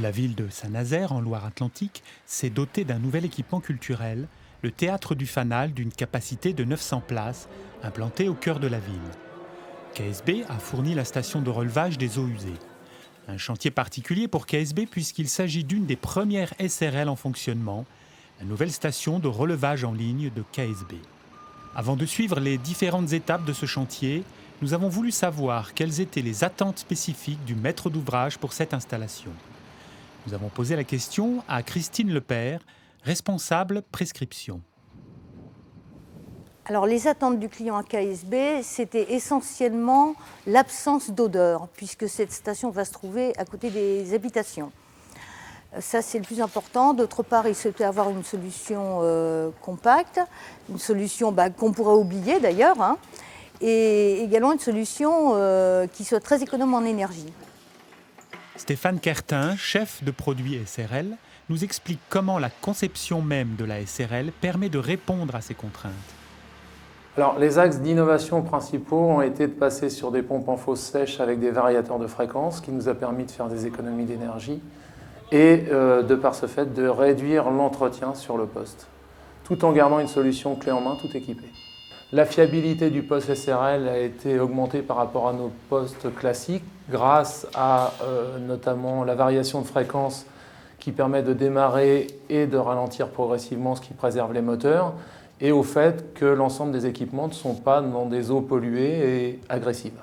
La ville de Saint-Nazaire, en Loire-Atlantique, s'est dotée d'un nouvel équipement culturel, le Théâtre du Fanal, d'une capacité de 900 places, implanté au cœur de la ville. KSB a fourni la station de relevage des eaux usées. Un chantier particulier pour KSB puisqu'il s'agit d'une des premières SRL en fonctionnement, la nouvelle station de relevage en ligne de KSB. Avant de suivre les différentes étapes de ce chantier, nous avons voulu savoir quelles étaient les attentes spécifiques du maître d'ouvrage pour cette installation. Nous avons posé la question à Christine Lepère, responsable prescription. Alors les attentes du client à KSB, c'était essentiellement l'absence d'odeur, puisque cette station va se trouver à côté des habitations. Ça, c'est le plus important. D'autre part, il souhaitait avoir une solution compacte, une solution qu'on pourrait oublier d'ailleurs, hein, et également une solution qui soit très économe en énergie. Stéphane Kertin, chef de produit SRL, nous explique comment la conception même de la SRL permet de répondre à ces contraintes. Alors, les axes d'innovation principaux ont été de passer sur des pompes en fosse sèche avec des variateurs de fréquence, qui nous a permis de faire des économies d'énergie, et de par ce fait de réduire l'entretien sur le poste, tout en gardant une solution clé en main, tout équipée. La fiabilité du poste SRL a été augmentée par rapport à nos postes classiques grâce à notamment la variation de fréquence qui permet de démarrer et de ralentir progressivement, ce qui préserve les moteurs, et au fait que l'ensemble des équipements ne sont pas dans des eaux polluées et agressives.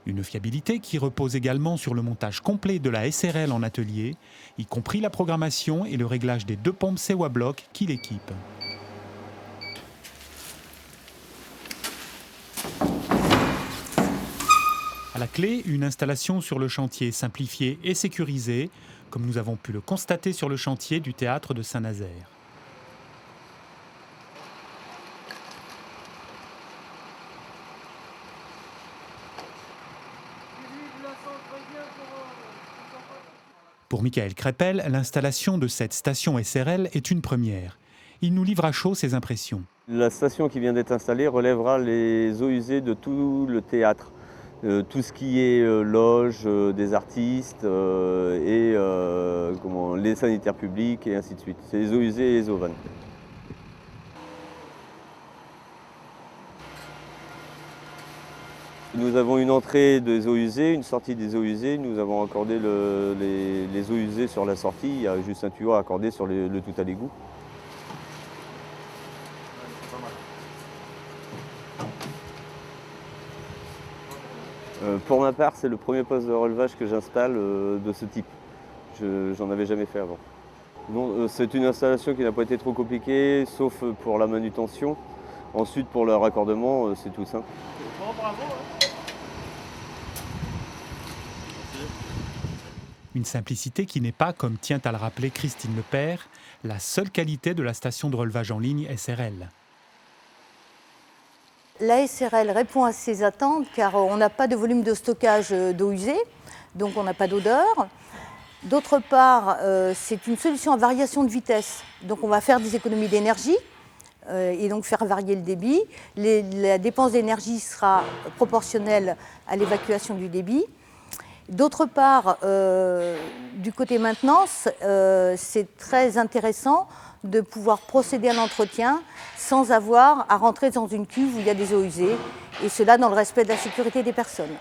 Une fiabilité qui repose également sur le montage complet de la SRL en atelier, y compris la programmation et le réglage des 2 pompes Sewa Block qui l'équipent. À la clé, une installation sur le chantier simplifiée et sécurisée, comme nous avons pu le constater sur le chantier du théâtre de Saint-Nazaire. Pour Michael Crépel, l'installation de cette station SRL est une première. Il nous livre à chaud ses impressions. La station qui vient d'être installée relèvera les eaux usées de tout le théâtre. Tout ce qui est loge des artistes et les sanitaires publics et ainsi de suite. C'est les eaux usées et les eaux vannes. Nous avons une entrée des eaux usées, une sortie des eaux usées. Nous avons accordé les eaux usées sur la sortie. Il y a juste un tuyau à accorder sur le tout à l'égout. Pour ma part, c'est le premier poste de relevage que j'installe de ce type. J'en avais jamais fait avant. C'est une installation qui n'a pas été trop compliquée, sauf pour la manutention. Ensuite, pour le raccordement, c'est tout simple. Bon, bravo, hein. Une simplicité qui n'est pas, comme tient à le rappeler Christine Lepère, la seule qualité de la station de relevage en ligne SRL. La SRL répond à ces attentes car on n'a pas de volume de stockage d'eau usée, donc on n'a pas d'odeur. D'autre part, c'est une solution à variation de vitesse, donc on va faire des économies d'énergie et donc faire varier le débit. La dépense d'énergie sera proportionnelle à l'évacuation du débit. D'autre part, du côté maintenance, c'est très intéressant de pouvoir procéder à l'entretien sans avoir à rentrer dans une cuve où il y a des eaux usées, et cela dans le respect de la sécurité des personnes.